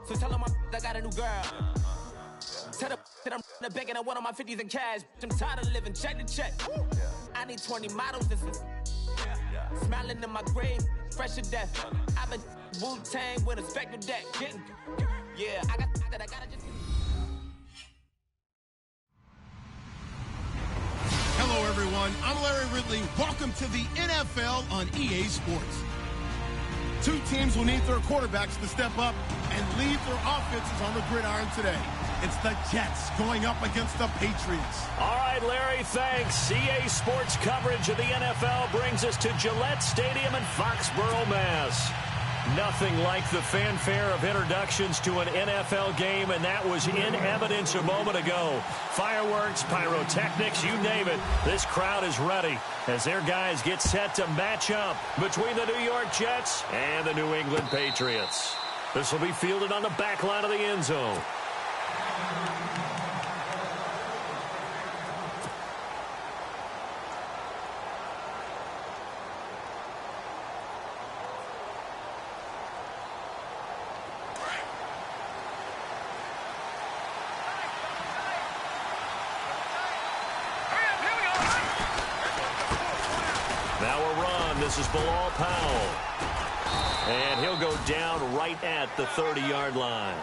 So tell them I got a new girl. Tell them that I'm the begging. I want all my 50s in cash. I'm tired of living check to check. I need 20 models. This is smiling in my grave, fresh to death. I've been Wu-Tang with a spectral deck. Yeah, I gotta just. Hello, everyone. I'm Larry Ridley. Welcome to the NFL on EA Sports. Two teams will need their quarterbacks to step up and leave their offenses on the gridiron today. It's the Jets going up against the Patriots. All right, Larry, thanks. EA Sports coverage of the NFL brings us to Gillette Stadium in Foxborough, Mass. Nothing like the fanfare of introductions to an NFL game, and that was in evidence a moment ago. Fireworks, pyrotechnics, you name it. This crowd is ready as their guys get set to match up between the New York Jets and the New England Patriots. This will be fielded on the back line of the end zone. This is Bilal Powell. And he'll go down right at the 30-yard line.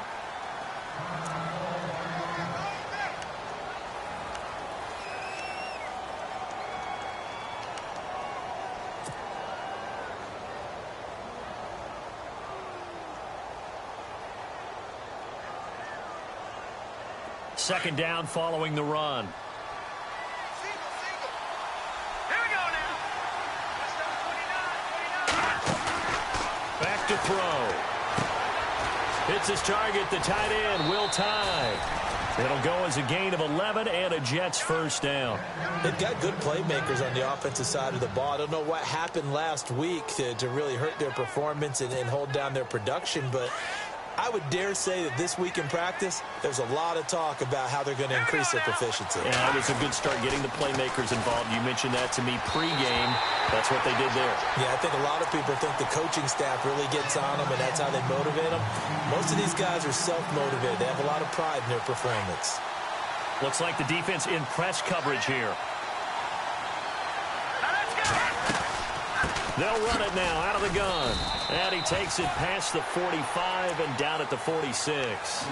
Second down following the run. Back to throw. Hits his target, the tight end, Will Tye. It'll go as a gain of 11 and a Jets first down. They've got good playmakers on the offensive side of the ball. I don't know what happened last week to really hurt their performance and hold down their production, but I would dare say that this week in practice, there's a lot of talk about how they're going to increase their proficiency. Yeah, it was a good start getting the playmakers involved. You mentioned that to me pregame. That's what they did there. Yeah, I think a lot of people think the coaching staff really gets on them, and that's how they motivate them. Most of these guys are self-motivated. They have a lot of pride in their performance. Looks like the defense in press coverage here. They'll run it now out of the gun. And he takes it past the 45 and down at the 46.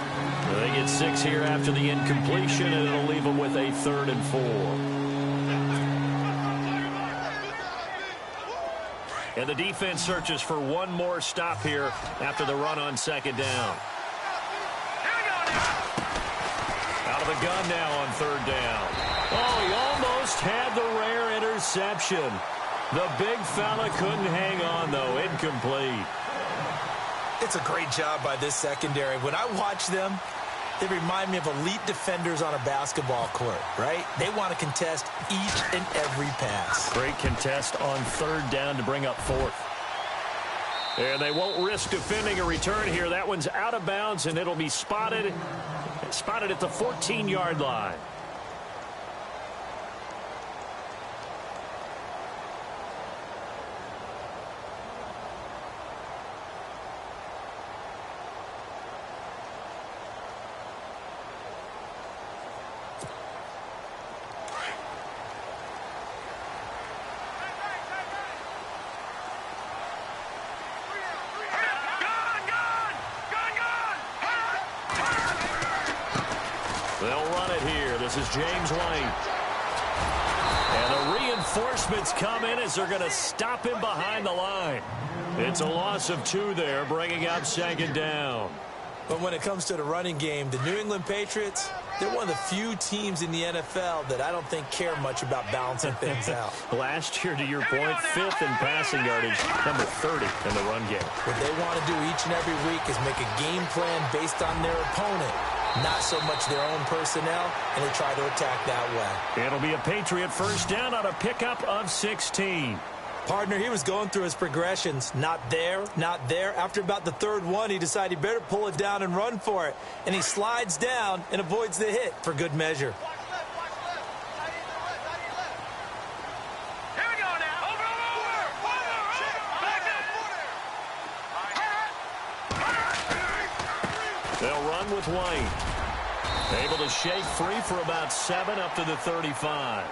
They get 6 here after the incompletion, and it'll leave them with a 3rd and 4. And the defense searches for one more stop here after the run on second down. Out of the gun now on 3rd down. Oh, he almost had the rare interception. The big fella couldn't hang on, though. Incomplete. It's a great job by this secondary. When I watch them, they remind me of elite defenders on a basketball court, right? They want to contest each and every pass. Great contest on 3rd down to bring up 4th. And they won't risk defending a return here. That one's out of bounds, and it'll be spotted at the 14-yard line. They'll run it here. This is James White. And the reinforcements come in as they're going to stop him behind the line. It's a loss of 2 there, bringing up 2nd down. But when it comes to the running game, the New England Patriots, they're one of the few teams in the NFL that I don't think care much about balancing things out. Last year, to your point, 5th in passing yardage, number 30 in the run game. What they want to do each and every week is make a game plan based on their opponent, not so much their own personnel, and they try to attack that way. It'll be a Patriot first down on a pickup of 16. Partner, he was going through his progressions. Not there, not there. After about the 3rd one, he decided he better pull it down and run for it. And he slides down and avoids the hit for good measure. They'll run with White. Able to shake free for about 7 up to the 35.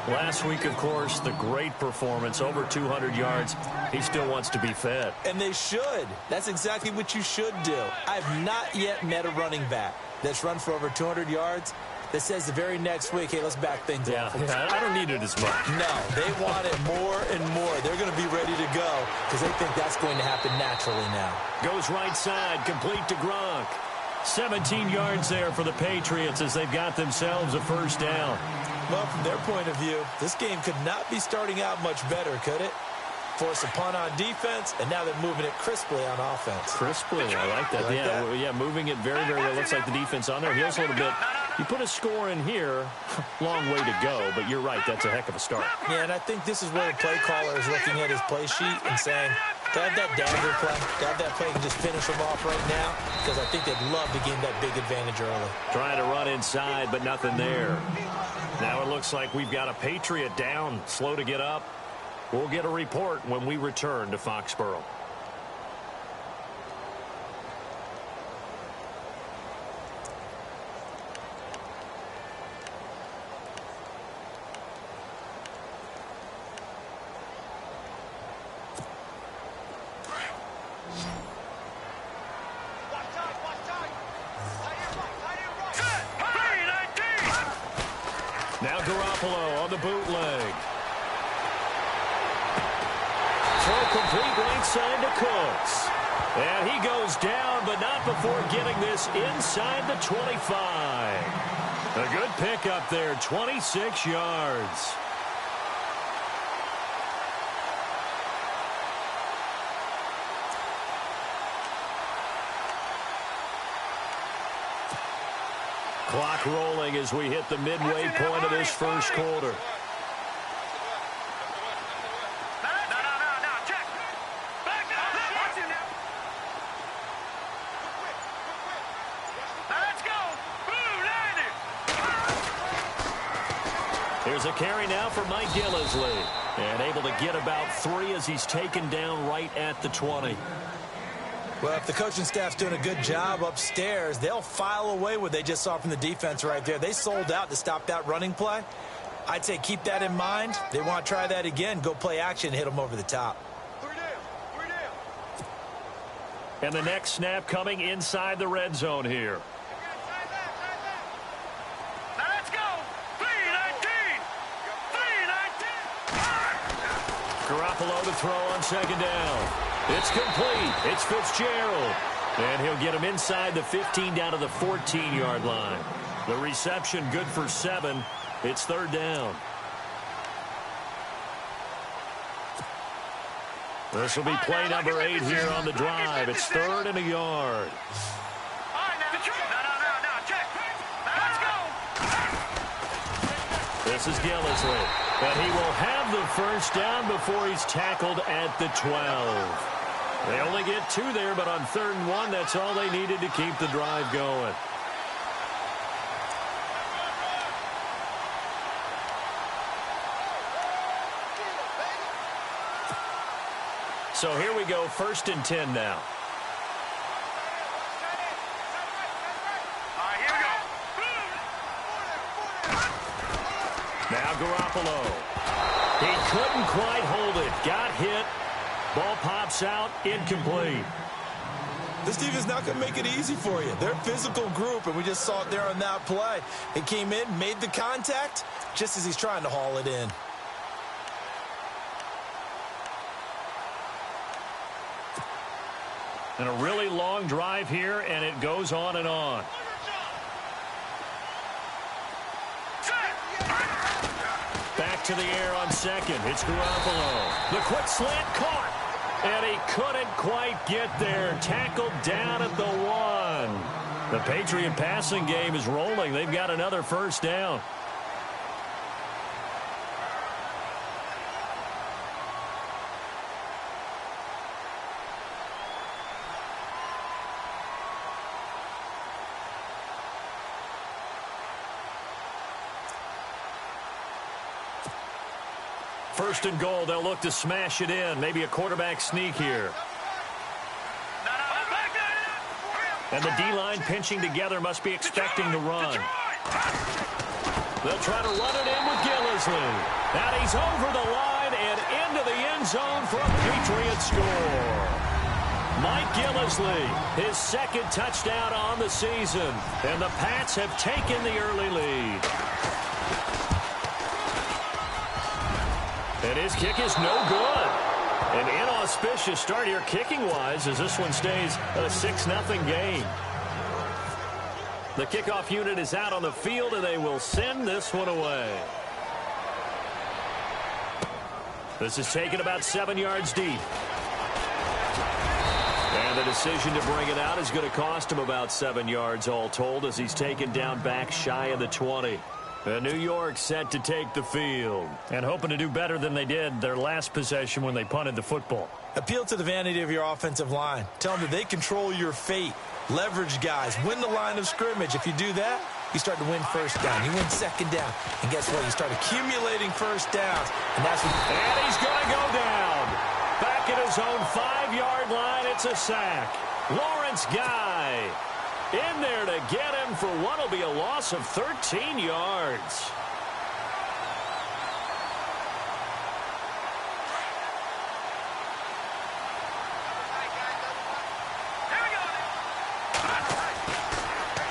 Last week, of course, the great performance, over 200 yards. He still wants to be fed. And they should. That's exactly what you should do. I've not yet met a running back that's run for over 200 yards that says the very next week, hey, let's back things off. Yeah, I don't need it as much. No, they want it more and more. They're going to be ready to go because they think that's going to happen naturally now. Goes right side, complete to Gronk. 17 yards there for the Patriots as they've got themselves a first down. Well, from their point of view, this game could not be starting out much better, could it? Force a punt on defense, and now they're moving it crisply on offense. Crisply, I like that. Yeah, moving it very, very well. Looks like the defense on their heels a little bit. You put a score in here, long way to go, but you're right, that's a heck of a start. Yeah, and I think this is where the play caller is looking at his play sheet and saying, to have that dagger play, to have that play and just finish them off right now, because I think they'd love to gain that big advantage early. Trying to run inside, but nothing there. Now it looks like we've got a Patriot down, slow to get up. We'll get a report when we return to Foxborough. Now Garoppolo on the bootleg. Throw complete right side to Cooks. And he goes down, but not before getting this inside the 25. A good pickup there, 26 yards. Clock rolling as we hit the midway point of this first quarter. Here's a carry now for Mike Gillisley. And able to get about 3 as he's taken down right at the 20. Well, if the coaching staff's doing a good job upstairs, they'll file away what they just saw from the defense right there. They sold out to stop that running play. I'd say keep that in mind. They want to try that again. Go play action, hit them over the top. And the next snap coming inside the red zone here. Garoppolo to throw on second down. It's complete. It's Fitzgerald. And he'll get him inside the 15 down to the 14-yard line. The reception good for 7. It's third down. This will be play number 8 here on the drive. It's 3rd and a yard. This is Gillisley. And he will have the first down before he's tackled at the 12. They only get 2 there, but on 3rd and 1, that's all they needed to keep the drive going. So here we go, 1st and 10 now. Now Garoppolo. He couldn't quite hold it. Got hit. Ball pops out. Incomplete. This team is not going to make it easy for you. They're a physical group, and we just saw it there on that play. It came in, made the contact, just as he's trying to haul it in. And a really long drive here, and it goes on and on. Back to the air on second. It's Garoppolo. The quick slant caught. And he couldn't quite get there. Tackled down at the 1. The Patriot passing game is rolling. They've got another first down. First and goal, they'll look to smash it in. Maybe a quarterback sneak here. And the D-line pinching together must be expecting to run. They'll try to run it in with Gillislee. And he's over the line and into the end zone for a Patriot score. Mike Gillislee, his second touchdown on the season. And the Pats have taken the early lead. And his kick is no good. An inauspicious start here kicking-wise as this one stays a 6-0 game. The kickoff unit is out on the field, and they will send this one away. This is taken about 7 yards deep. And the decision to bring it out is going to cost him about 7 yards all told as he's taken down back shy of the 20. And New York set to take the field and hoping to do better than they did their last possession when they punted the football. Appeal to the vanity of your offensive line. Tell them that they control your fate. Leverage guys. Win the line of scrimmage. If you do that, you start to win first down. You win second down. And guess what? You start accumulating first downs. And that's what... And he's going to go down. Back at his own 5-yard line. It's a sack. Lawrence Guy in there to get him for what will be a loss of 13 yards.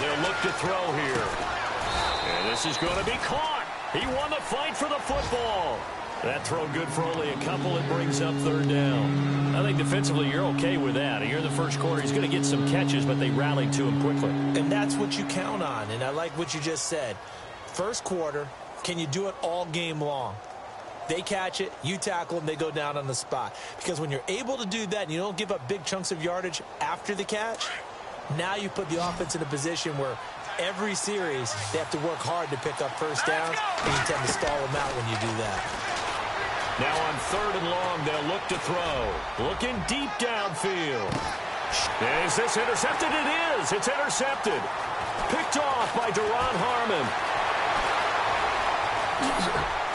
They'll look to throw here. And this is going to be caught. He won the fight for the football. That throw good for only a couple. It brings up third down. I think defensively you're okay with that. Here in the first quarter, he's going to get some catches, but they rallied to him quickly. And that's what you count on, and I like what you just said. First quarter, can you do it all game long? They catch it, you tackle them, they go down on the spot. Because when you're able to do that and you don't give up big chunks of yardage after the catch, now you put the offense in a position where every series they have to work hard to pick up first downs, and you tend to stall them out when you do that. Now on third and long, they'll look to throw. Looking deep downfield. Is this intercepted? It is. It's intercepted. Picked off by Duron Harmon.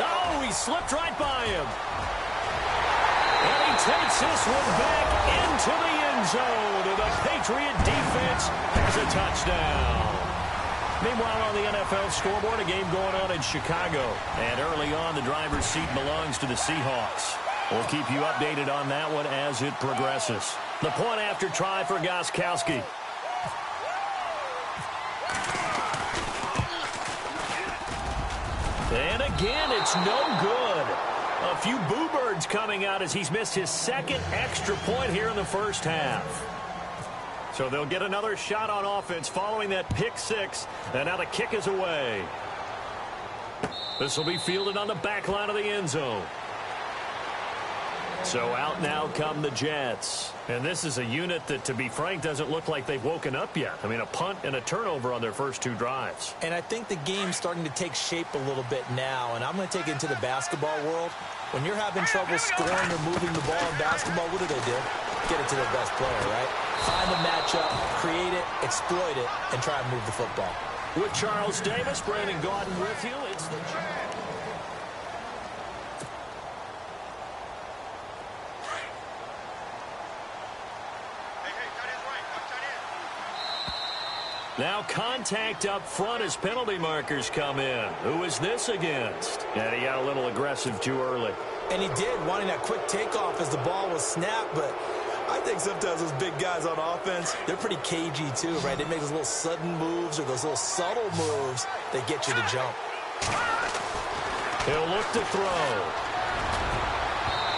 Oh, he slipped right by him. And he takes this one back into the end zone. And the Patriot defense has a touchdown. Meanwhile, on the NFL scoreboard, a game going on in Chicago. And early on, the driver's seat belongs to the Seahawks. We'll keep you updated on that one as it progresses. The point after try for Gostkowski. And again, it's no good. A few boo birds coming out as he's missed his second extra point here in the first half. So they'll get another shot on offense following that pick six. And now the kick is away. This will be fielded on the back line of the end zone. So out now come the Jets. And this is a unit that, to be frank, doesn't look like they've woken up yet. I mean, a punt and a turnover on their first two drives. And I think the game's starting to take shape a little bit now. And I'm going to take it into the basketball world. When you're having trouble scoring or moving the ball in basketball, what do? Get it to their best player, right? Find the matchup, create it, exploit it, and try and move the football. With Charles Davis, Brandon Gaudin with you. It's the Now contact up front as penalty markers come in. Who is this against? And he got a little aggressive too early. And he did, wanting that quick takeoff as the ball was snapped, but I think sometimes those big guys on offense, they're pretty cagey too, right? They make those little sudden moves or those little subtle moves that get you to jump. He'll look to throw.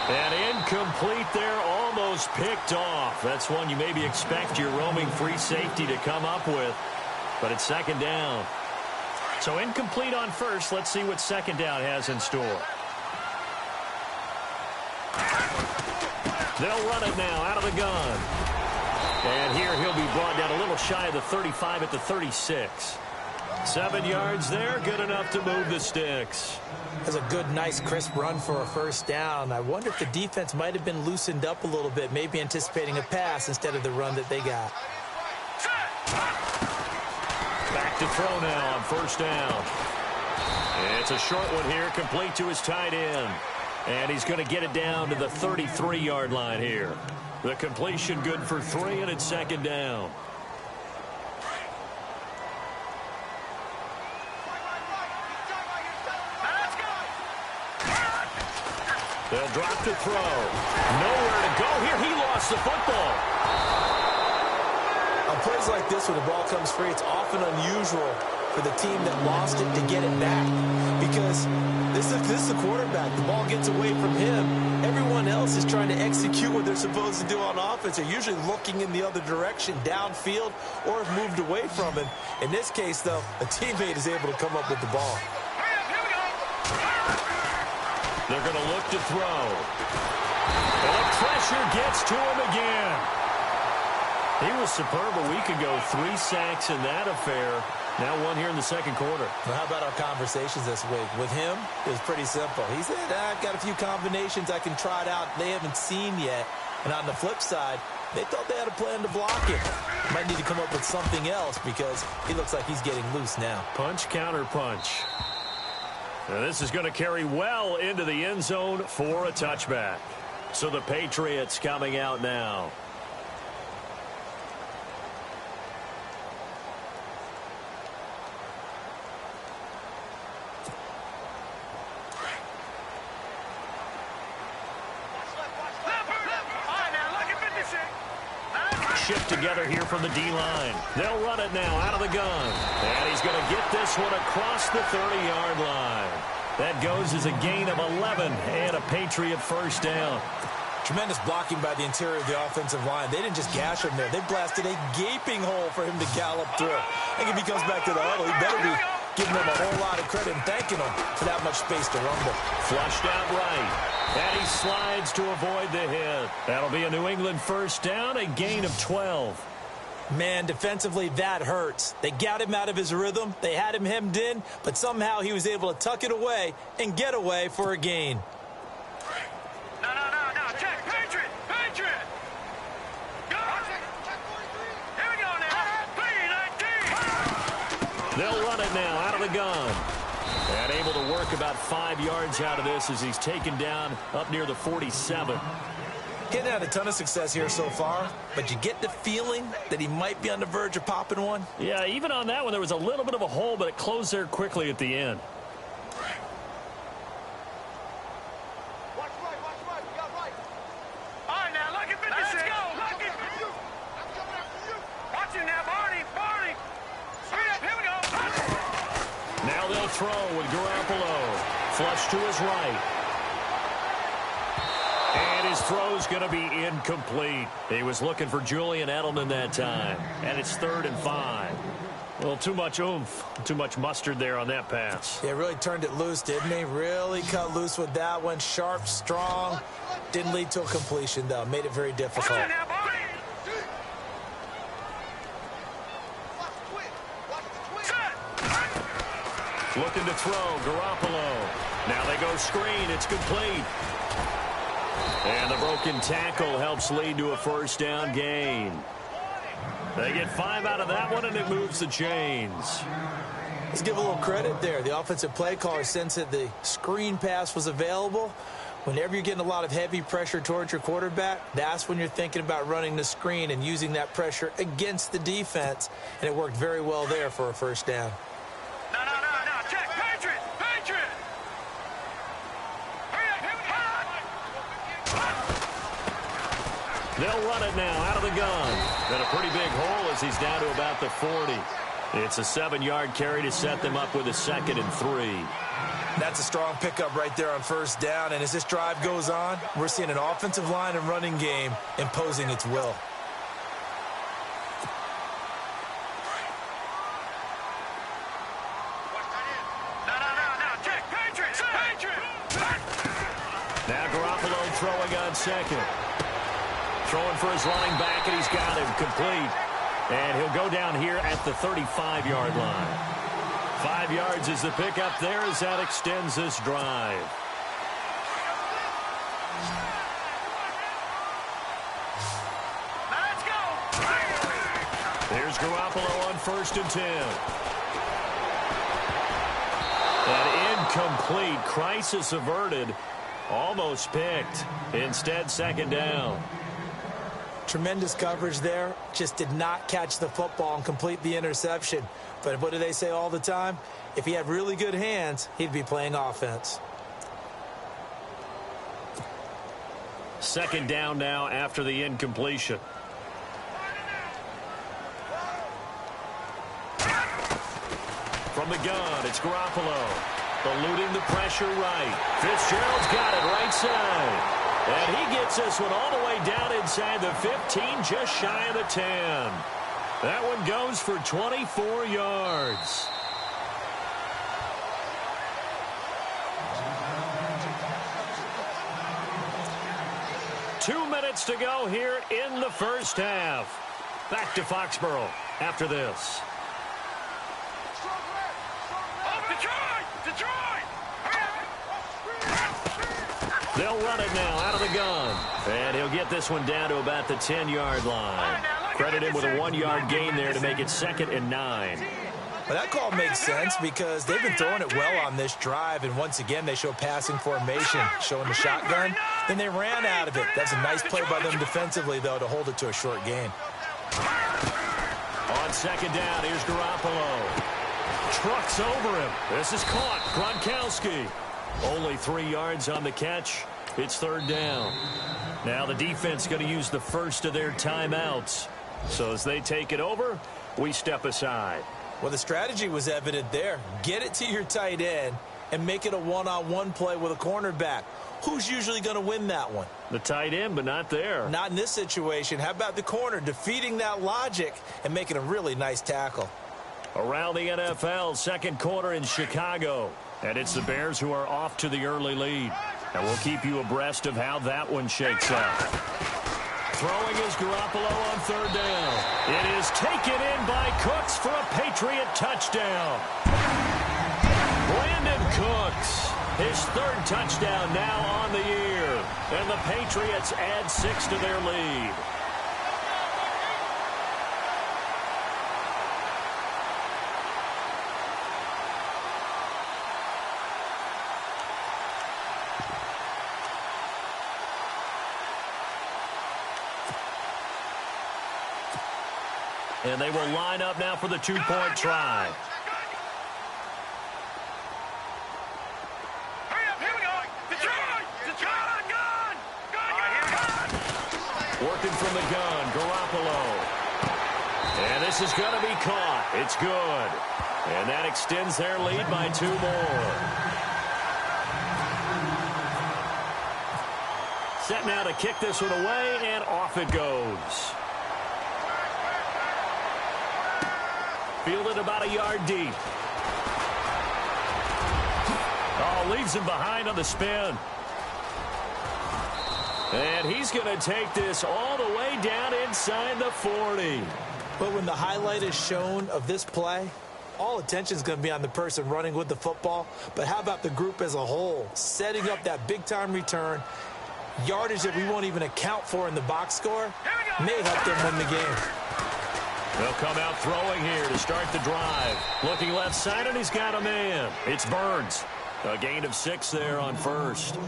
And incomplete there, almost picked off. That's one you maybe expect your roaming free safety to come up with, but it's second down. So incomplete on first. Let's see what second down has in store. They'll run it now out of the gun. And here he'll be brought down a little shy of the 35 at the 36. 7 yards there, good enough to move the sticks. That's a good, nice, crisp run for a first down. I wonder if the defense might have been loosened up a little bit, maybe anticipating a pass instead of the run that they got. Back to throw now on first down. It's a short one here, complete to his tight end. And he's going to get it down to the 33-yard line here. The completion good for 3, and it's second down. They'll drop to throw. Nowhere to go here. He lost the football. On plays like this, when the ball comes free, it's often unusual for the team that lost it to get it back. Because this is the quarterback. The ball gets away from him. Everyone else is trying to execute what they're supposed to do on offense. They're usually looking in the other direction, downfield, or have moved away from him. In this case, though, a teammate is able to come up with the ball. They're going to look to throw. And the pressure gets to him again. He was superb a week ago. 3 sacks in that affair. Now 1 here in the second quarter. Well, how about our conversations this week? With him, it was pretty simple. He said, I've got a few combinations I can try it out they haven't seen yet. And on the flip side, they thought they had a plan to block it. Might need to come up with something else because he looks like he's getting loose now. Punch, counter punch. Now this is going to carry well into the end zone for a touchback. So the Patriots coming out now. Shift together here from the D-line. They'll run it now out of the gun. And he's going to get this one across the 30-yard line. That goes as a gain of 11 and a Patriot first down. Tremendous blocking by the interior of the offensive line. They didn't just gash him there. They blasted a gaping hole for him to gallop through. I think if he comes back to the huddle, he better be giving them a whole lot of credit and thanking them for that much space to rumble. Flushed out right. And he slides to avoid the hit. That'll be a New England first down, a gain of 12. Man, defensively, that hurts. They got him out of his rhythm. They had him hemmed in, but somehow he was able to tuck it away and get away for a gain. No. Check. Patriot. Go. Here we go now. 3-19. They'll run it now out of the gun. And able to work about 5 yards out of this as he's taken down up near the 47. He hasn't had a ton of success here so far, but you get the feeling that he might be on the verge of popping one. Yeah, even on that one, there was a little bit of a hole, but it closed there quickly at the end. Watch right. You got right. All right, now, look at 56. Let's go. I'm coming after you. Watch it now, Barney. Straight up. Here we go. Now they'll throw with Garoppolo. Flush to his right. And his throw's going to be incomplete. He was looking for Julian Edelman that time. And it's 3rd and 5. Well, too much oomph, too much mustard there on that pass. Yeah, really turned it loose, didn't he? Really cut loose with that one. Sharp, strong. Didn't lead to a completion, though. Made it very difficult. Watch it now, Barney. Looking to throw, Garoppolo. Now they go screen, it's complete. And the broken tackle helps lead to a first down gain. They get 5 out of that one, and it moves the chains. Let's give a little credit there. The offensive play caller sensed that the screen pass was available. Whenever you're getting a lot of heavy pressure towards your quarterback, that's when you're thinking about running the screen and using that pressure against the defense. And it worked very well there for a first down. No. Check. Patriot. They'll run it now out of the gun. And a pretty big hole as he's down to about the 40. It's a 7-yard carry to set them up with a 2nd and 3. That's a strong pickup right there on first down. And as this drive goes on, we're seeing an offensive line and running game imposing its will. Now Garoppolo throwing on 2nd. Throwing for his running back, and he's got him complete. And he'll go down here at the 35-yard line. 5 yards is the pickup there as that extends this drive. Let's go. Here's Garoppolo on 1st and 10. An incomplete, crisis averted, almost picked. Instead, 2nd down. Tremendous coverage there. Just did not catch the football and complete the interception. But what do they say all the time? If he had really good hands, he'd be playing offense. Second down now after the incompletion. From the gun, it's Garoppolo. Eluding the pressure right. Fitzgerald's got it right side. And he gets this one all the way down inside the 15, just shy of the 10. That one goes for 24 yards. Two minutes to go here in the first half. Back to Foxborough after this. They'll run it now out of the gun. And he'll get this one down to about the 10-yard line. Credit him with a 1-yard gain there to make it 2nd and 9. Well, that call makes sense because they've been throwing it well on this drive, and once again they show passing formation, showing the shotgun. Then they ran out of it. That's a nice play by them defensively, though, to hold it to a short gain. On second down, here's Garoppolo. Trucks over him. This is caught. Gronkowski. Only 3 yards on the catch. It's third down. Now the defense going to use the first of their timeouts. So as they take it over, we step aside. Well, the strategy was evident there. Get it to your tight end and make it a one-on-one play with a cornerback. Who's usually going to win that one? The tight end, but not there. Not in this situation. How about the corner defeating that logic and making a really nice tackle? Around the NFL, second quarter in Chicago. And it's the Bears who are off to the early lead. And we'll keep you abreast of how that one shakes out. Throwing is Garoppolo on third down. It is taken in by Cooks for a Patriot touchdown. Brandon Cooks, his third touchdown now on the year. And the Patriots add 6 to their lead. And they will line up now for the two-point try. Working from the gun, Garoppolo. And this is going to be caught. It's good. And that extends their lead by 2 more. Set now to kick this one away, and off it goes. Fielded about a yard deep. Oh, leaves him behind on the spin. And he's going to take this all the way down inside the 40. But when the highlight is shown of this play, all attention is going to be on the person running with the football. But how about the group as a whole? Setting up that big-time return, yardage that we won't even account for in the box score, may help them win the game. They'll come out throwing here to start the drive. Looking left side, and he's got a man. It's Burns. A gain of 6 there on first.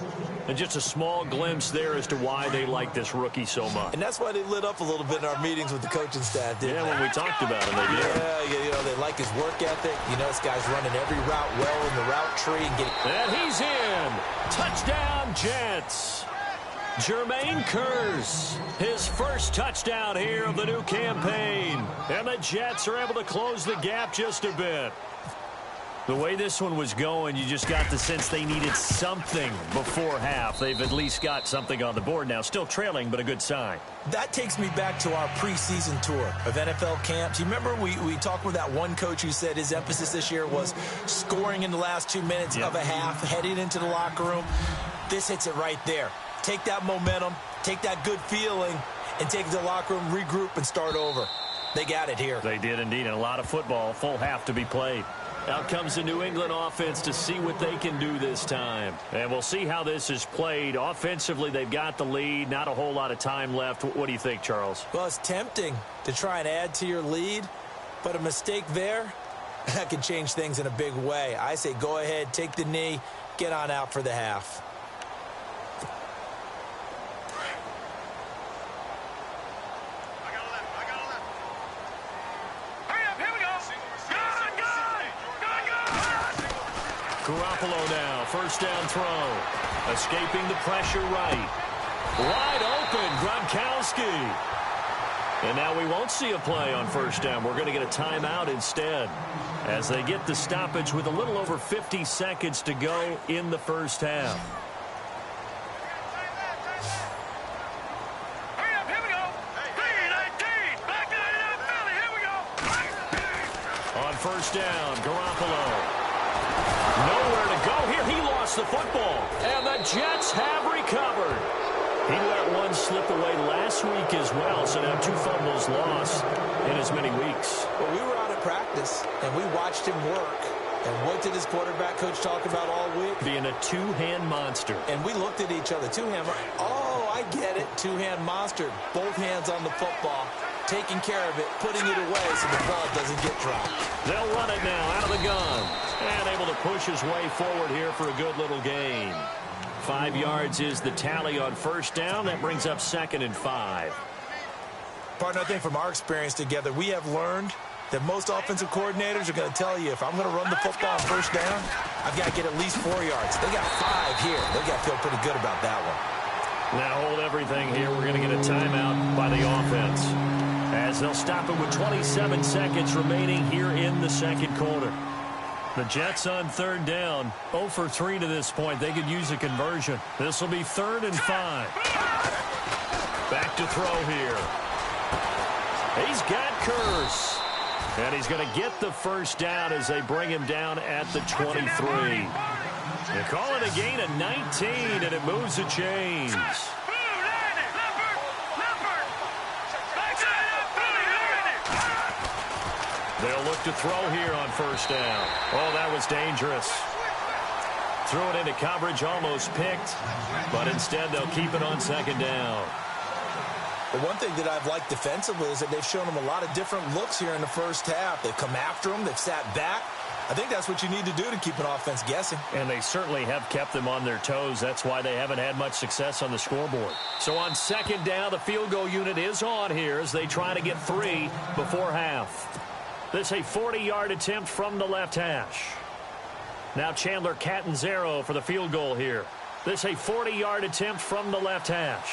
And just a small glimpse there as to why they like this rookie so much. And that's why they lit up a little bit in our meetings with the coaching staff, didn't they? When we talked about him, they did. Yeah, you know, they like his work ethic. You know, this guy's running every route well in the route tree. And he's in. Touchdown, Jets. Jermaine Kearse, his first touchdown here of the new campaign. And the Jets are able to close the gap just a bit. The way this one was going, you just got the sense they needed something before half. They've at least got something on the board now. Still trailing, but a good sign. That takes me back to our preseason tour of NFL camps. You remember we talked with that one coach who said his emphasis this year was scoring in the last 2 minutes of a half, heading into the locker room. This hits it right there. Take that momentum, take that good feeling, and take it to the locker room, regroup, and start over. They got it here. They did indeed, and a lot of football, full half to be played. Out comes the New England offense to see what they can do this time. And we'll see how this is played. Offensively, they've got the lead. Not a whole lot of time left. What do you think, Charles? Well, it's tempting to try and add to your lead, but a mistake there, that can change things in a big way. I say go ahead, take the knee, get on out for the half. Garoppolo now, first down throw. Escaping the pressure right. Wide open, Gronkowski. And now we won't see a play on first down. We're going to get a timeout instead as they get the stoppage with a little over 50 seconds to go in the first half. Hurry up, here we go. 3-19. Back to the Philly. Here we go. On first down, Garoppolo. Nowhere to go here. He lost the football. And the Jets have recovered. He let one slip away last week as well, so now 2 fumbles lost in as many weeks. Well, we were out of practice, and we watched him work. And what did his quarterback coach talk about all week? Being a two-hand monster. And we looked at each other. Two-hand. Oh, I get it. Two-hand monster. Both hands on the football, taking care of it, putting it away so the ball doesn't get dropped. They'll run it now out of the gun. And able to push his way forward here for a good little gain. 5 yards is the tally on first down. That brings up 2nd and 5. Partner, I think from our experience together, we have learned that most offensive coordinators are going to tell you, if I'm going to run the football on first down, I've got to get at least 4 yards. They got 5 here. They got to feel pretty good about that one. Now hold everything here. We're going to get a timeout by the offense as they'll stop it with 27 seconds remaining here in the second quarter. The Jets on third down, 0 for 3 to this point. They could use a conversion. This will be 3rd and 5. Back to throw here. He's got Curse. And he's going to get the first down as they bring him down at the 23. They call it a gain of 19, and it moves the chains. They'll look to throw here on first down. Oh, that was dangerous. Threw it into coverage, almost picked, but instead they'll keep it on 2nd down. The one thing that I've liked defensively is that they've shown them a lot of different looks here in the first half. They've come after them. They've sat back. I think that's what you need to do to keep an offense guessing. And they certainly have kept them on their toes. That's why they haven't had much success on the scoreboard. So on 2nd down, the field goal unit is on here as they try to get 3 before half. This a 40-yard attempt from the left hash. Now Chandler Catanzaro for the field goal here. This a 40-yard attempt from the left hash.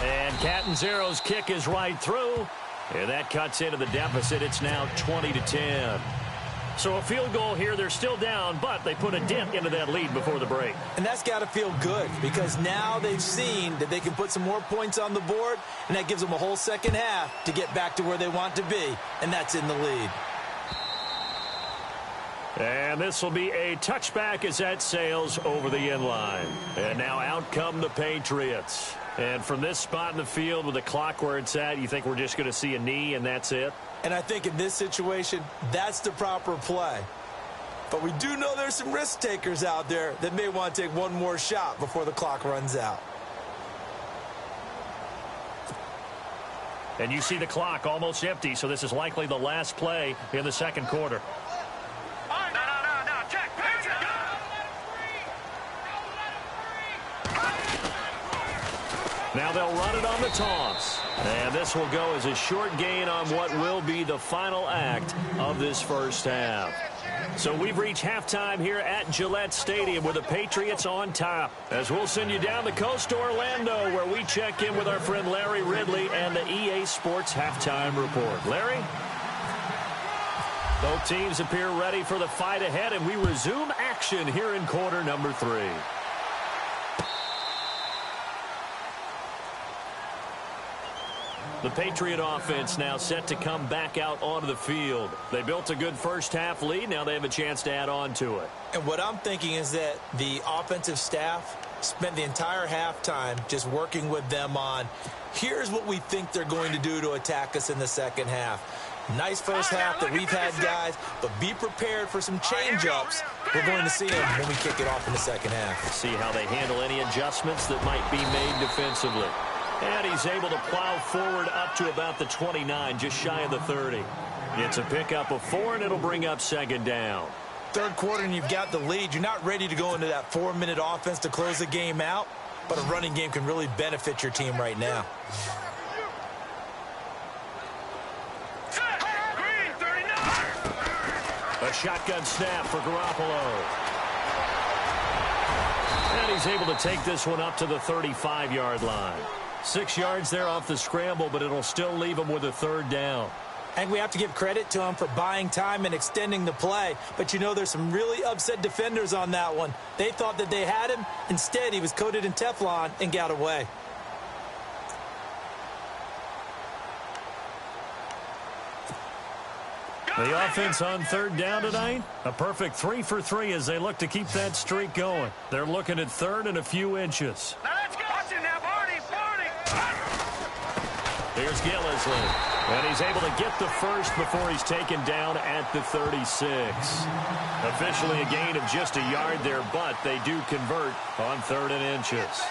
And Catanzaro's kick is right through. And that cuts into the deficit. It's now 20-10. So a field goal here. They're still down, but they put a dent into that lead before the break. And that's got to feel good because now they've seen that they can put some more points on the board, and that gives them a whole second half to get back to where they want to be, and that's in the lead. And this will be a touchback as that sails over the end line. And now out come the Patriots. And from this spot in the field with the clock where it's at, you think we're just going to see a knee and that's it? And I think in this situation, that's the proper play. But we do know there's some risk takers out there that may want to take one more shot before the clock runs out. And you see the clock almost empty, so this is likely the last play in the second quarter. Now they'll run it on the toss. And this will go as a short gain on what will be the final act of this first half. So we've reached halftime here at Gillette Stadium with the Patriots on top. As we'll send you down the coast to Orlando where we check in with our friend Larry Ridley and the EA Sports Halftime Report. Larry? Both teams appear ready for the fight ahead, and we resume action here in quarter number 3. The Patriot offense now set to come back out onto the field. They built a good first half lead. Now they have a chance to add on to it. And what I'm thinking is that the offensive staff spent the entire halftime just working with them on, here's what we think they're going to do to attack us in the second half. Nice first half that we've had, guys, but be prepared for some change-ups. We're going to see them when we kick it off in the second half. See how they handle any adjustments that might be made defensively. And he's able to plow forward up to about the 29, just shy of the 30. It's a pickup of 4, and it'll bring up second down. Third quarter, and you've got the lead. You're not ready to go into that 4-minute offense to close the game out, but a running game can really benefit your team right now. A shotgun snap for Garoppolo. And he's able to take this one up to the 35-yard line. 6 yards there off the scramble, but it'll still leave him with a third down. I think we have to give credit to him for buying time and extending the play. But, you know, there's some really upset defenders on that one. They thought that they had him. Instead, he was coated in Teflon and got away. The offense on third down tonight, a perfect 3 for 3 as they look to keep that streak going. They're looking at third and a few inches. Now let's go. Watch it now, Barney. Here's Gillisley. And he's able to get the first before he's taken down at the 36. Officially a gain of just a yard there, but they do convert on 3rd and inches.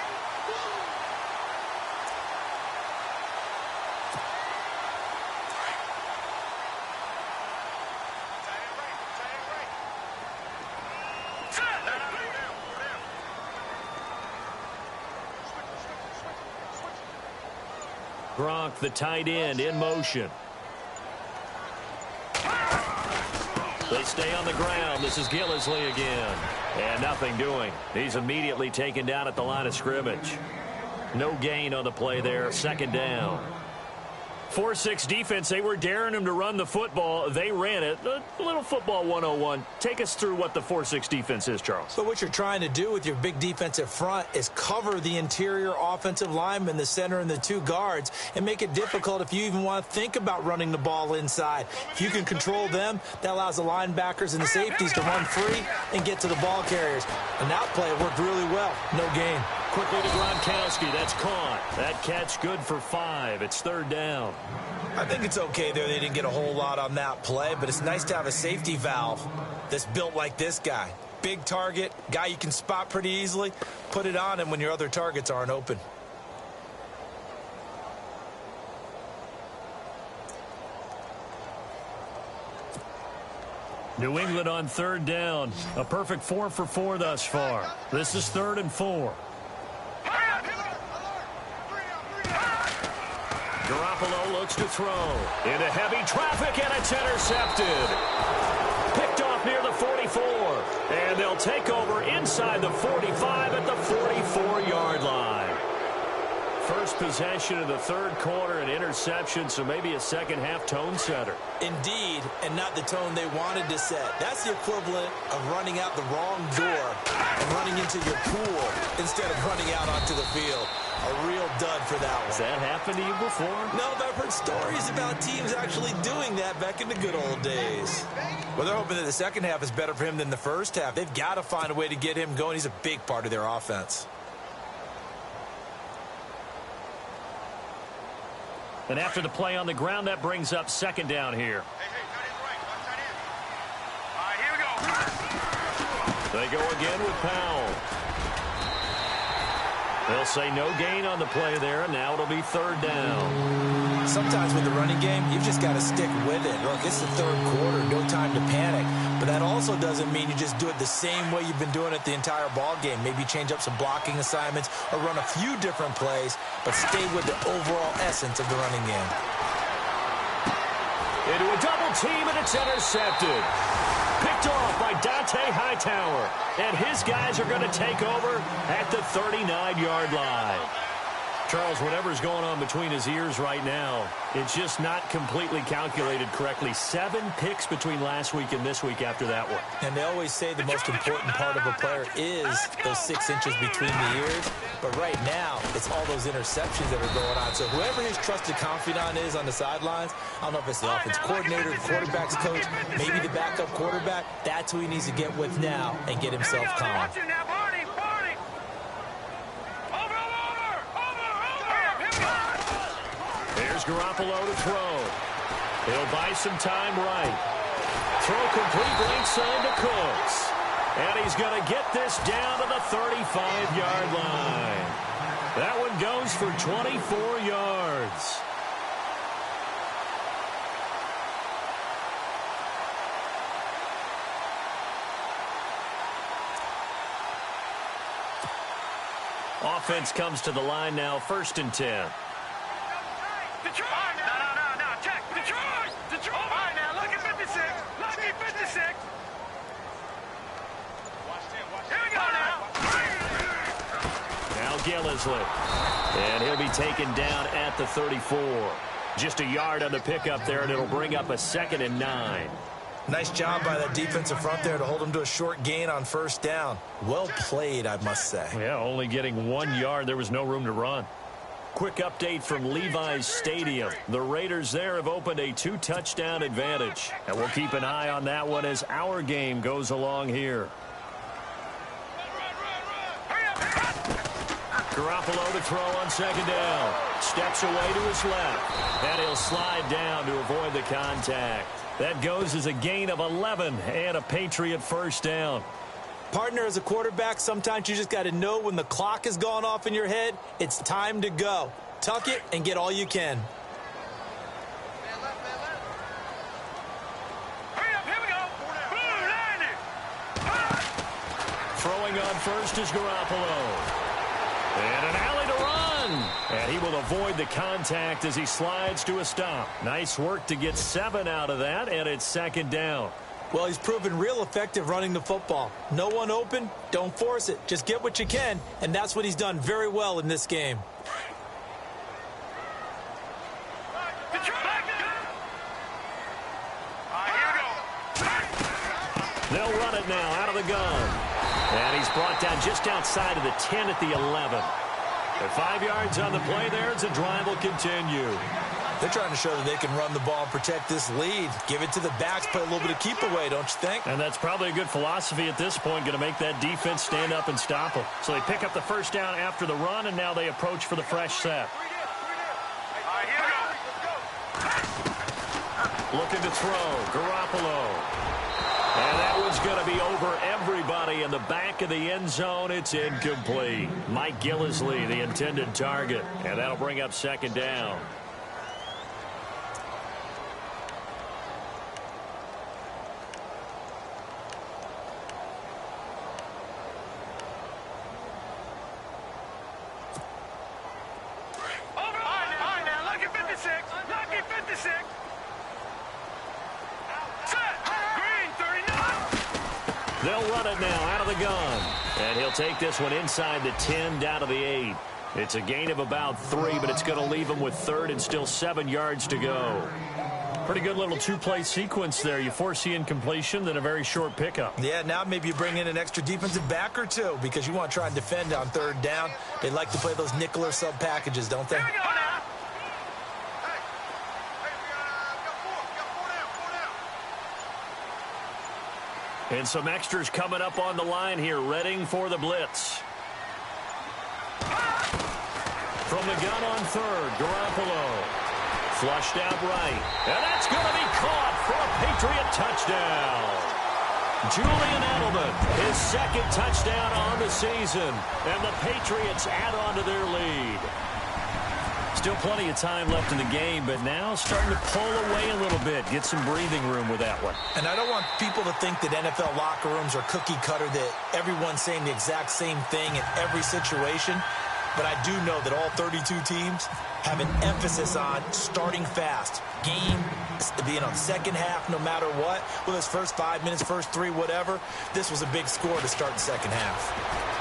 Gronk, the tight end, in motion. They stay on the ground. This is Gillisley again. And nothing doing. He's immediately taken down at the line of scrimmage. No gain on the play there. 2nd down. 4-6 defense. They were daring him to run the football. They ran it. A little football 101. Take us through what the 4-6 defense is, Charles. So what you're trying to do with your big defensive front is cover the interior offensive linemen, the center and the 2 guards, and make it difficult if you even want to think about running the ball inside. If you can control them, that allows the linebackers and the safeties to run free and get to the ball carriers. And that play worked really well. No gain. Quickly to Gronkowski. That's caught. That catch good for 5. It's 3rd down. I think it's okay there. They didn't get a whole lot on that play, but it's nice to have a safety valve that's built like this guy. Big target, guy you can spot pretty easily. Put it on him when your other targets aren't open. New England on 3rd down. A perfect 4 for 4 thus far. This is 3rd and 4. Garoppolo looks to throw. Into heavy traffic, and it's intercepted. Picked off near the 44. And they'll take over inside the 45 at the 44-yard line. First possession of the 3rd quarter, an interception, so maybe a second-half tone setter. Indeed, and not the tone they wanted to set. That's the equivalent of running out the wrong door and running into your pool instead of running out onto the field. A real dud for that one. Has that happened to you before? No, but I've heard stories about teams actually doing that back in the good old days. Well, they're hoping that the second half is better for him than the first half. They've got to find a way to get him going. He's a big part of their offense. And after the play on the ground, that brings up 2nd down here. All right, here we go. They go again with Powell. They'll say no gain on the play there, and now it'll be 3rd down. Sometimes with the running game, you've just got to stick with it. Look, it's the 3rd quarter, no time to panic. But that also doesn't mean you just do it the same way you've been doing it the entire ball game. Maybe change up some blocking assignments or run a few different plays, but stay with the overall essence of the running game. Into a double team, and it's intercepted. Picked off by Dante Hightower. And his guys are going to take over at the 39-yard line. Charles, whatever's going on between his ears right now, it's just not completely calculated correctly. 7 picks between last week and this week after that one. And they always say the most important part of a player is those 6 inches between the ears. But right now, it's all those interceptions that are going on. So whoever his trusted confidant is on the sidelines, I don't know if it's the offense coordinator, the quarterback's coach, maybe the backup quarterback, that's who he needs to get with now and get himself calm. Watch it now, Barney. Here's Garoppolo to throw. He'll buy some time right. Throw complete right side to Cooks. And he's going to get this down to the 35-yard line. That one goes for 24 yards. Offense comes to the line now, 1st and 10. Detroit! No, check! Detroit! All right, now, look at 56. Look at 56. Gillislee. And he'll be taken down at the 34. Just a yard on the pickup there, and it'll bring up a 2nd and 9. Nice job by that defensive front there to hold him to a short gain on first down. Well played, I must say. Yeah, only getting 1 yard. There was no room to run. Quick update from Levi's Stadium. The Raiders there have opened a 2-touchdown advantage. And we'll keep an eye on that one as our game goes along here. Garoppolo to throw on 2nd down. Steps away to his left. And he'll slide down to avoid the contact. That goes as a gain of 11 and a Patriot first down. Partner, as a quarterback, sometimes you just got to know when the clock has gone off in your head, it's time to go. Tuck it and get all you can. Throwing on first is Garoppolo. And an alley to run. And he will avoid the contact as he slides to a stop. Nice work to get 7 out of that, and it's 2nd down. Well, he's proven real effective running the football. No one open, don't force it. Just get what you can, and that's what he's done very well in this game. They'll run it now out of the gun. And he's brought down just outside of the 10 at the 11. At 5 yards on the play there, as the drive will continue. They're trying to show that they can run the ball and protect this lead. Give it to the backs, play a little bit of keep away, don't you think? And that's probably a good philosophy at this point, going to make that defense stand up and stop them. So they pick up the first down after the run, and now they approach for the fresh set. Looking to throw, Garoppolo. And that one's going to be over everybody in the back of the end zone. It's incomplete. Mike Gillislee, the intended target. And that'll bring up 2nd down. They'll run it now out of the gun. And he'll take this one inside the 10 down to the 8. It's a gain of about 3, but it's going to leave him with 3rd and still 7 yards to go. Pretty good little 2-play sequence there. You force the incompletion, then a very short pickup. Yeah, now maybe you bring in an extra defensive back or two because you want to try and defend on 3rd down. They like to play those nickel or sub packages, don't they? And some extras coming up on the line here, readying for the blitz. From the gun on 3rd, Garoppolo. Flushed out right. And that's going to be caught for a Patriot touchdown. Julian Edelman, his 2nd touchdown on the season. And the Patriots add on to their lead. Still plenty of time left in the game, but now starting to pull away a little bit. Get some breathing room with that one. And I don't want people to think that NFL locker rooms are cookie cutter, that everyone's saying the exact same thing in every situation. But I do know that all 32 teams have an emphasis on starting fast. Game, second half, no matter what. Whether it's first 5 minutes, first 3, whatever. This was a big score to start the second half.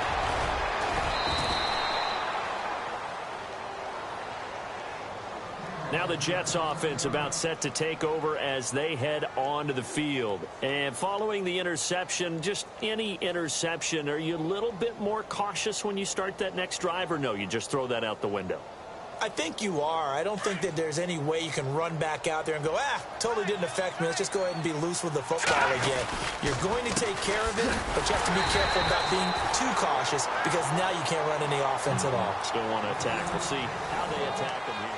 Now the Jets offense about set to take over as they head onto the field. And following the interception, just any interception, are you a little bit more cautious when you start that next drive, or no, you just throw that out the window? I think you are. I don't think that there's any way you can run back out there and go, totally didn't affect me. Let's just go ahead and be loose with the football again. You're going to take care of it, but you have to be careful about being too cautious because now you can't run any offense at all. Still want to attack. We'll see how they attack them here.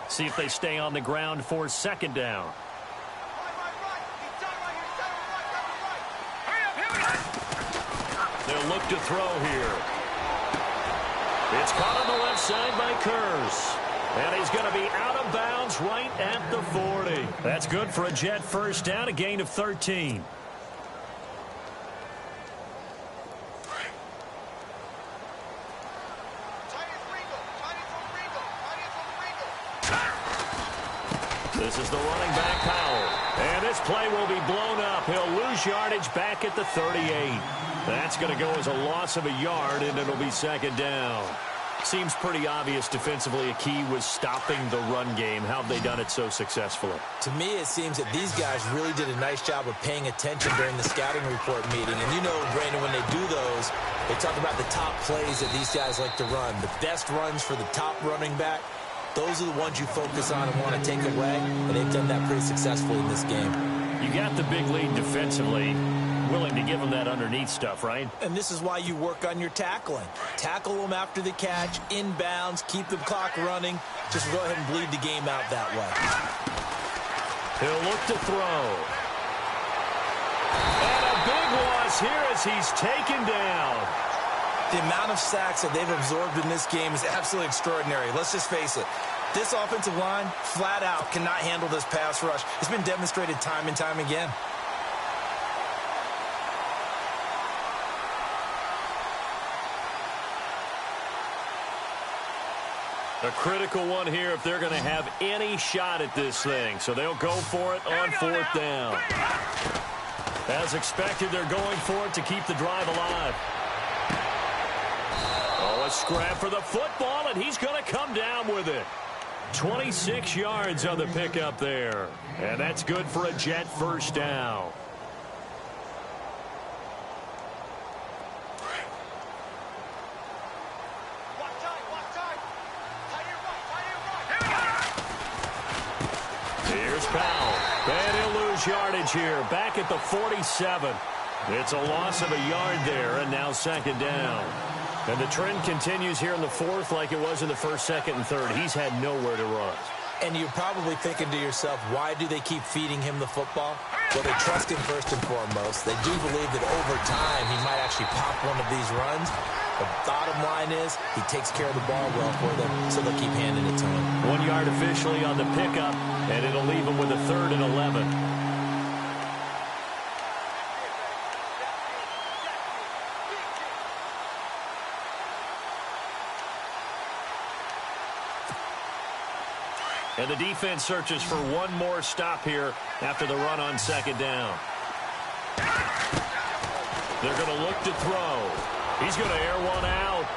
See if they stay on the ground for 2nd down. They'll look to throw here. It's caught on the left side by Kurz. And he's going to be out of bounds right at the 40. That's good for a Jet first down, a gain of 13. This is the running back, Powell. And this play will be blown up. He'll lose yardage back at the 38. That's going to go as a loss of a yard, and it'll be second down. Seems pretty obvious defensively a key was stopping the run game. How have they done it so successfully? To me, it seems that these guys really did a nice job of paying attention during the scouting report meeting. And you know, Brandon, when they do those, they talk about the top plays that these guys like to run. The best runs for the top running back, those are the ones you focus on and want to take away. And they've done that pretty successfully in this game. You got the big lead defensively. Willing to give them that underneath stuff, right? And this is why you work on your tackling. Tackle them after the catch, inbounds, keep the clock running. Just go ahead and bleed the game out that way. He'll look to throw. And a big loss here as he's taken down. The amount of sacks that they've absorbed in this game is absolutely extraordinary. Let's just face it. This offensive line, flat out, cannot handle this pass rush. It's been demonstrated time and time again. A critical one here if they're going to have any shot at this thing. So they'll go for it on fourth down. As expected, they're going for it to keep the drive alive. Oh, a scrap for the football, and he's going to come down with it. 26 yards on the pickup there. And that's good for a Jet first down. And he'll lose yardage here, back at the 47. It's a loss of a yard there, and now second down. And the trend continues here in the fourth like it was in the first, second, and third. He's had nowhere to run. And you're probably thinking to yourself, why do they keep feeding him the football? Well, they trust him first and foremost. They do believe that over time he might actually pop one of these runs. The bottom line is he takes care of the ball well for them, so they'll keep handing it to him. 1 yard officially on the pickup, and it'll leave him with a 3rd and 11. And the defense searches for one more stop here after the run on second down. They're going to look to throw. He's going to air one out.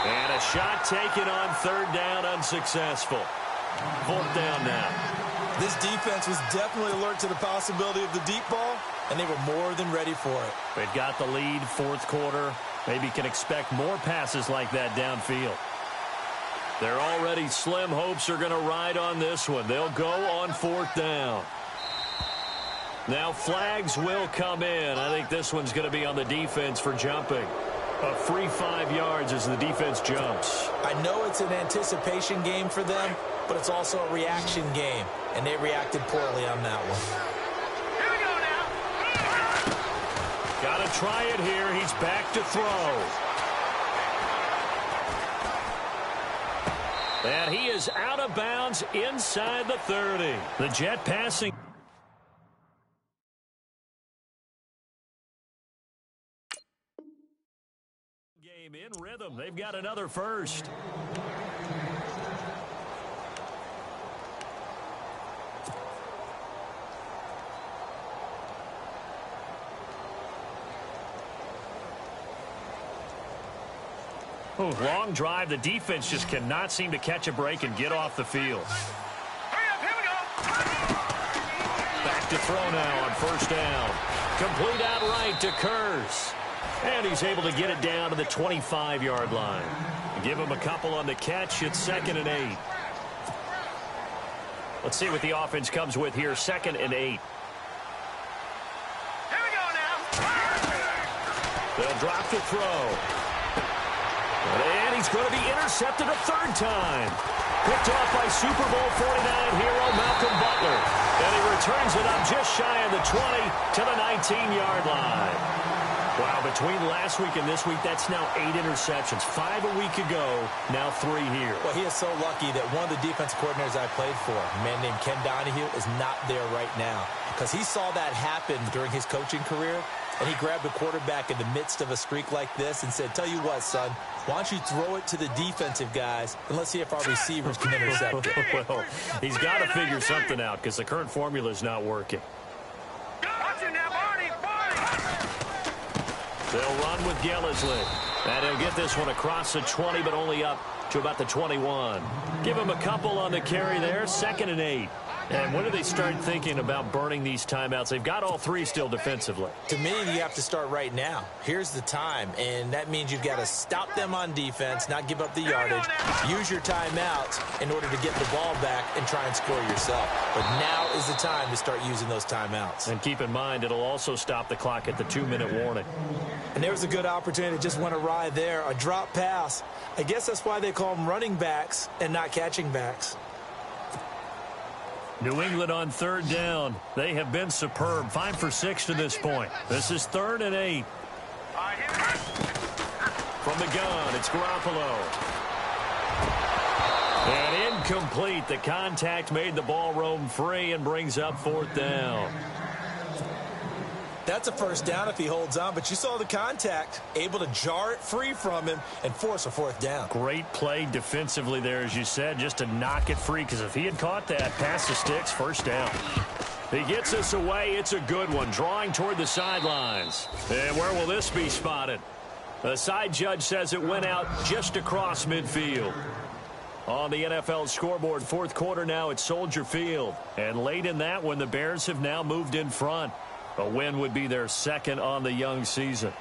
And a shot taken on third down, unsuccessful. Fourth down now. This defense was definitely alert to the possibility of the deep ball, and they were more than ready for it. They've got the lead, fourth quarter. Maybe can expect more passes like that downfield. Their already slim hopes are going to ride on this one. They'll go on fourth down. Now flags will come in. I think this one's going to be on the defense for jumping. A free 5 yards as the defense jumps. I know it's an anticipation game for them, but it's also a reaction game, and they reacted poorly on that one. Here we go now. Got to try it here. He's back to throw. And he is out of bounds inside the 30. The Jet passing. Game in rhythm. They've got another first. Long drive. The defense just cannot seem to catch a break and get off the field. Hurry up, here we go. Back to throw now on first down. Complete outright to Kurz. And he's able to get it down to the 25-yard line. Give him a couple on the catch. It's 2nd and 8. Let's see what the offense comes with here. 2nd and 8. Here we go now. They'll drop the throw. And he's going to be intercepted a third time. Picked off by Super Bowl 49 hero Malcolm Butler. And he returns it up just shy of the 20 to the 19-yard line. Wow, between last week and this week, that's now 8 interceptions. 5 a week ago, now 3 here. Well, he is so lucky that one of the defense coordinators I played for, a man named Ken Donahue, is not there right now. Because he saw that happen during his coaching career, And he grabbed the quarterback in the midst of a streak like this and said, tell you what, son, why don't you throw it to the defensive guys, and let's see if our receivers can intercept it. Well, he's got to figure something out because the current formula is not working. Watch him now, Barney! They'll run with Gillisley. And he'll get this one across the 20, but only up to about the 21. Give him a couple on the carry there, 2nd and 8. And when do they start thinking about burning these timeouts? They've got all 3 still defensively. To me, you have to start right now. Here's the time, and that means you've got to stop them on defense, not give up the yardage, use your timeouts in order to get the ball back and try and score yourself. But now is the time to start using those timeouts. And keep in mind, it'll also stop the clock at the 2-minute warning. And there was a good opportunity that just went awry there, a drop pass. I guess that's why they call them running backs and not catching backs. New England on 3rd down. They have been superb. 5 for 6 to this point. This is 3rd and 8. From the gun, it's Garoppolo. And incomplete. The contact made the ball roam free and brings up 4th down. That's a first down if he holds on, but you saw the contact, able to jar it free from him and force a 4th down. Great play defensively there, as you said, just to knock it free, because if he had caught that, past the sticks, 1st down. He gets this away. It's a good one, drawing toward the sidelines. And where will this be spotted? The side judge says it went out just across midfield. On the NFL scoreboard, 4th quarter now at Soldier Field. And late in that one, the Bears have now moved in front. A win would be their 2nd on the young season.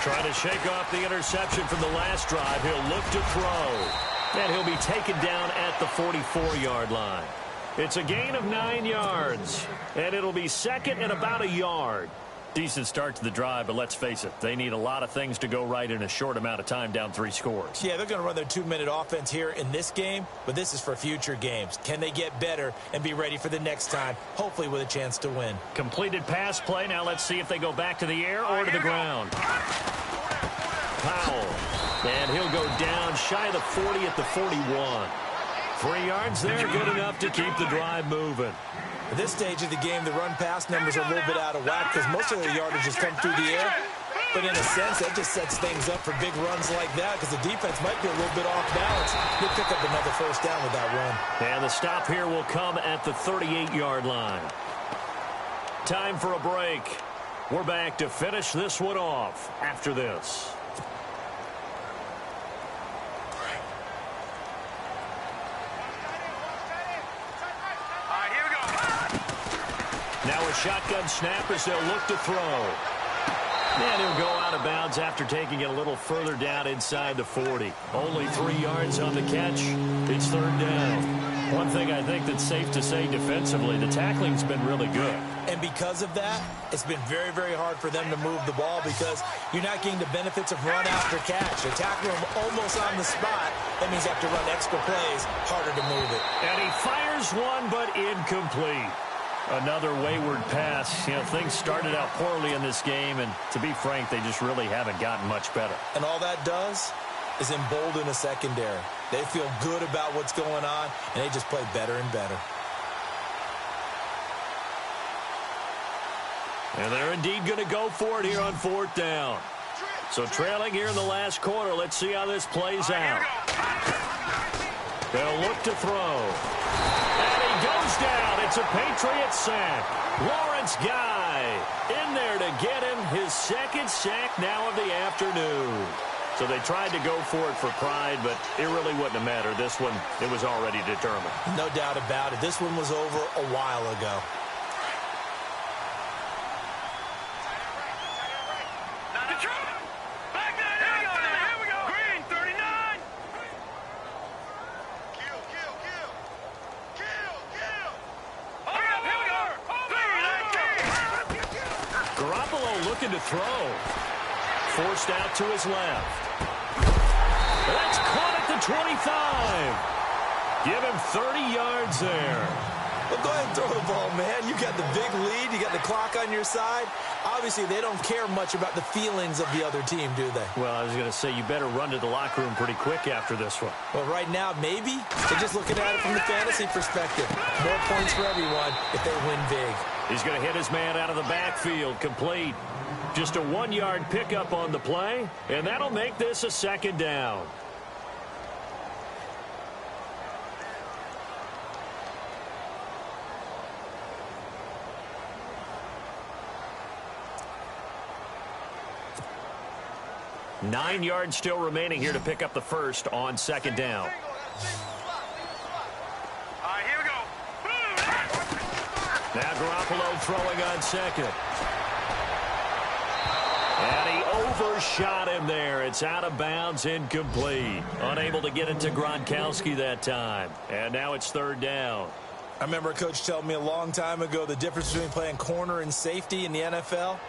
Trying to shake off the interception from the last drive. He'll look to throw. And he'll be taken down at the 44-yard line. It's a gain of 9 yards. And it'll be 2nd and about a yard. Decent start to the drive, but let's face it, they need a lot of things to go right in a short amount of time, down 3 scores. Yeah, they're going to run their 2-minute offense here in this game, but this is for future games. Can they get better and be ready for the next time, hopefully with a chance to win? Completed pass play. Now let's see if they go back to the air or to the ground. Powell. And he'll go down shy of the 40 at the 41. 3 yards there, good enough to keep the drive moving. At this stage of the game, the run-pass numbers are a little bit out of whack because most of the yardage has come through the air. But in a sense, that just sets things up for big runs like that because the defense might be a little bit off balance. He'll pick up another 1st down with that run. And the stop here will come at the 38-yard line. Time for a break. We're back to finish this one off after this. Now a shotgun snap as they'll look to throw. And he'll go out of bounds after taking it a little further down inside the 40. Only 3 yards on the catch. It's 3rd down. One thing I think that's safe to say defensively, the tackling's been really good. And because of that, it's been very, very hard for them to move the ball because you're not getting the benefits of run after catch. They tackle him almost on the spot. That means you have to run extra plays, harder to move it. And he fires one, but incomplete. Another wayward pass. You know, things started out poorly in this game, and to be frank, they just really haven't gotten much better. And all that does is embolden a secondary. They feel good about what's going on, and they just play better and better. And they're indeed going to go for it here on 4th down. So trailing here in the last quarter, let's see how this plays out. They'll look to throw. And he goes down. It's a Patriots sack. Lawrence Guy in there to get him his 2nd sack now of the afternoon. So they tried to go for it for pride, but it really wouldn't have mattered. This one, it was already determined. No doubt about it. This one was over a while ago. To throw. Forced out to his left. That's caught at the 25. Give him 30 yards there. Well, go ahead and throw the ball, man. You got the big lead. You got the clock on your side. Obviously, they don't care much about the feelings of the other team, do they? Well, I was going to say, you better run to the locker room pretty quick after this one. Well, right now, maybe. They're just looking at it from the fantasy perspective. More points for everyone if they win big. He's going to hit his man out of the backfield, complete. Just a 1-yard pickup on the play, and that'll make this a second down. Nine yards still remaining here to pick up the first on second down. All right, here we go. Now Garoppolo throwing on second. And he overshot him there. It's out of bounds, incomplete. Unable to get it to Gronkowski that time. And now it's third down. I remember a coach telling me a long time ago the difference between playing corner and safety in the NFL.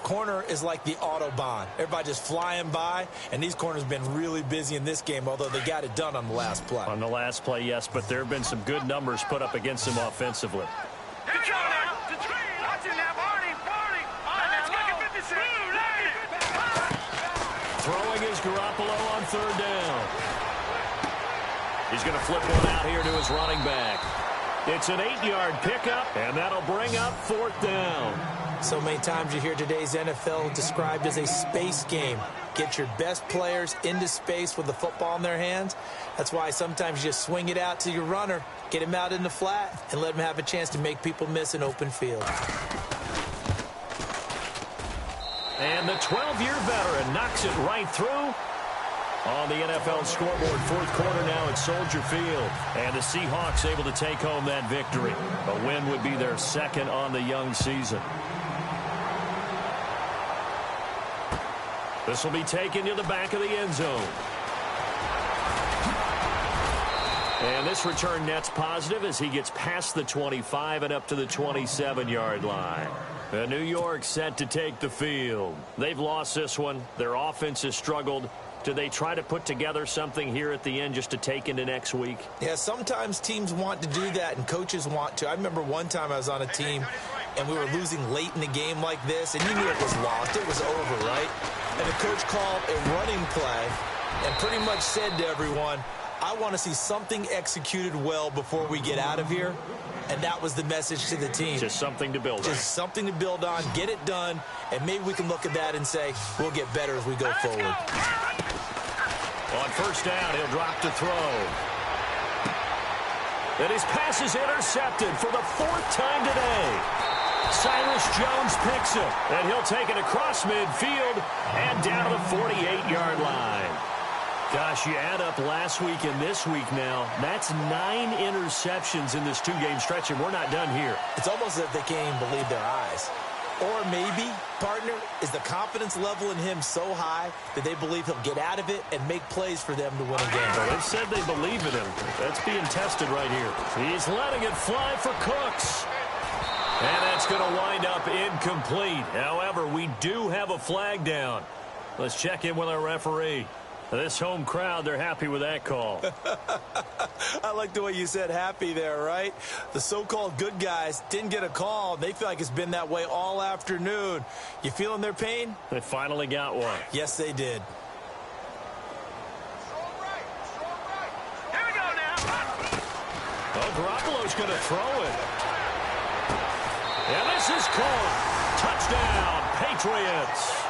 Corner is like the Autobahn. Everybody just flying by, and these corners have been really busy in this game, although they got it done on the last play. On the last play, yes, but there have been some good numbers put up against them offensively. Here we go now. Watch it now, Barney. All right, let's go. 56. Throwing is Garoppolo on third down. He's going to flip one out here to his running back. It's an 8-yard pickup, and that'll bring up fourth down. So many times you hear today's NFL described as a space game. Get your best players into space with the football in their hands. That's why sometimes you just swing it out to your runner, get him out in the flat, and let him have a chance to make people miss an open field. And the 12-year veteran knocks it right through. On the NFL scoreboard, fourth quarter now at Soldier Field. And the Seahawks able to take home that victory. A win would be their second on the young season. This will be taken to the back of the end zone. And this return net's positive as he gets past the 25 and up to the 27-yard line. New York set to take the field. They've lost this one. Their offense has struggled. Do they try to put together something here at the end just to take into next week? Yeah, sometimes teams want to do that and coaches want to. I remember one time I was on a team and we were losing late in the game like this, and you knew it was lost. It was over, right? And the coach called a running play and pretty much said to everyone, I want to see something executed well before we get out of here. And that was the message to the team. Just something to build on. Just something to build on, get it done, and maybe we can look at that and say, we'll get better as we go forward. On first down, he'll drop to throw. And his pass is intercepted for the fourth time today. Cyrus Jones picks it, and he'll take it across midfield and down to the 48-yard line. Gosh, you add up last week and this week now, that's 9 interceptions in this two-game stretch, and we're not done here. It's almost as if they can't even believe their eyes. Or maybe, partner, is the confidence level in him so high that they believe he'll get out of it and make plays for them to win a game. Well, they've said they believe in him. That's being tested right here. He's letting it fly for Cooks. And that's going to wind up incomplete. However, we do have a flag down. Let's check in with our referee. This home crowd, they're happy with that call. I like the way you said happy there, right? The so-called good guys didn't get a call. They feel like it's been that way all afternoon. You feeling their pain? They finally got one. Yes, they did. Here we go now. Oh, Garoppolo's going to throw it. And this is caught. Touchdown, Patriots.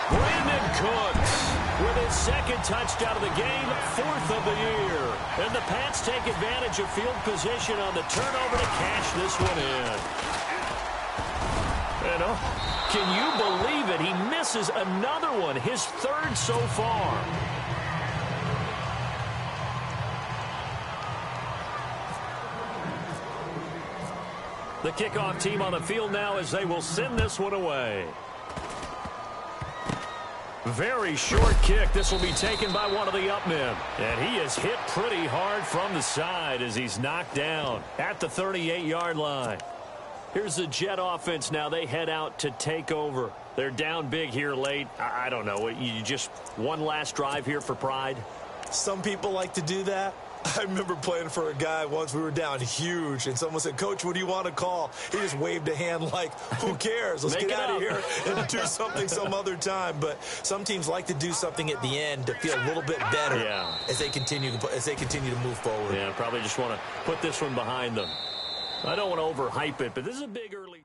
Brandon Cooks with his second touchdown of the game, 4th of the year. And the Pats take advantage of field position on the turnover to cash this one in. And can you believe it? He misses another one, his 3rd so far. The kickoff team on the field now as they will send this one away. Very short kick. This will be taken by one of the up men. And he is hit pretty hard from the side as he's knocked down at the 38-yard line. Here's the Jet offense now. They head out to take over. They're down big here late. I don't know. You just one last drive here for pride? Some people like to do that. I remember playing for a guy once. We were down huge, and someone said, "Coach, what do you want to call?" He just waved a hand like, who cares? Let's get out of here and do something some other time. But some teams like to do something at the end to feel a little bit better as they continue to move forward. Yeah, probably just want to put this one behind them. I don't want to overhype it, but this is a big early...